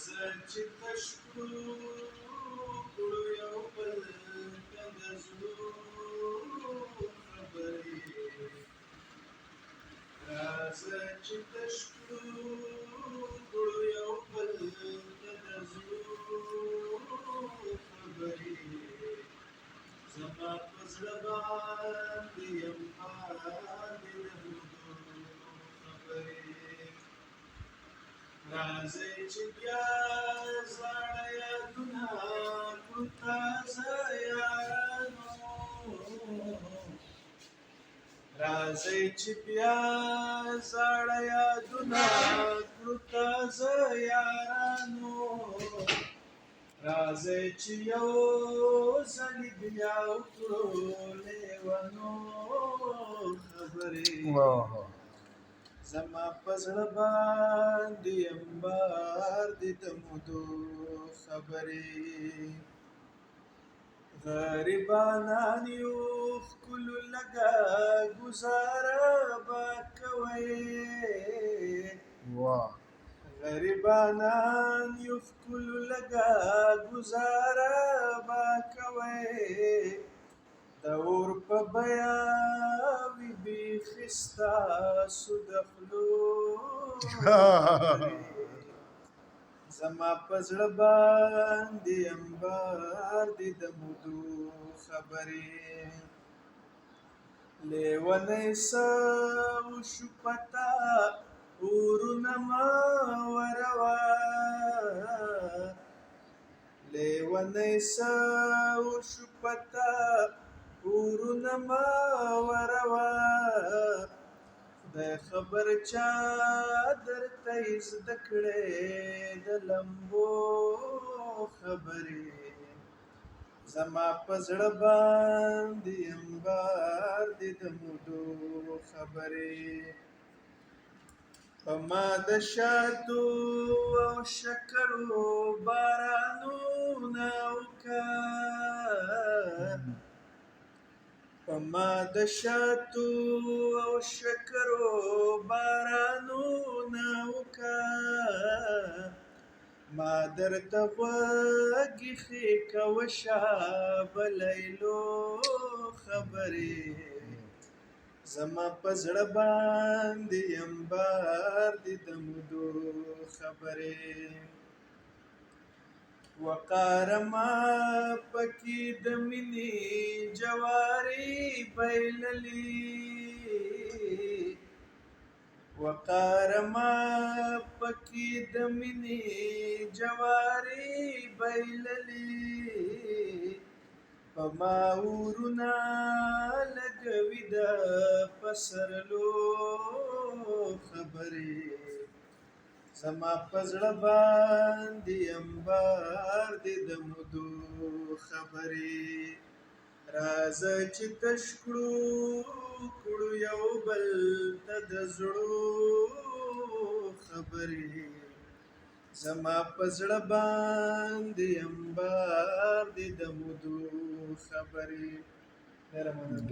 راځه چې تشکو کړو یو بل ته د زړونو خبرې راځه چې تشکو کړو یو بل ته د زړونو خبرې زما په زړه باندې یم باندې د خبرې راځئ چې بیا زاړه یادونه کړو تازه یارانو راځئ چې بیا زاړه یادونه کړو تازه یارانو راځئ چې یو ځل بیا وکړو لیونو خبرې زما په زړه باندې انبار دي د مودو خبرې غریبانان یو ښکلو لږه ګزاره به کوئ غریبانان یو ښکلو لږه ګزاره به کوئ د اور په بیه وي بیخي ستاسو د خولو زما په زړه باندې انبار دي د مودو خبرې لیونی څه وشو پته اورونه مه وروه لیونی څه وشو پته اورونه مه وروه خدای خبر چا درته زده کړې د لمبو خبرې زما په زړه باندې انبار دي د مودو خبرې په ما د شاتو او شکرو بارانونه وکړه په ما د شاتو او شکرو بارانونه وکړه ما درته غوږ ایښی کوه شابه لیلو خبرې زما په زړه باندې انبار دي د مودو خبرې وقاره ما پکې د مینې جواري بایللي وقاره ما پکې د مینې جواري بایللي په ما اورونه لګوي د پسرلو خبرې زما په زړه باندې انبار دي د مودو خبرې راځه چې تش کړو یو بل ته د زړو خبرې زما په زړه باندې انبار دي د مودو خبرې ډېره مننه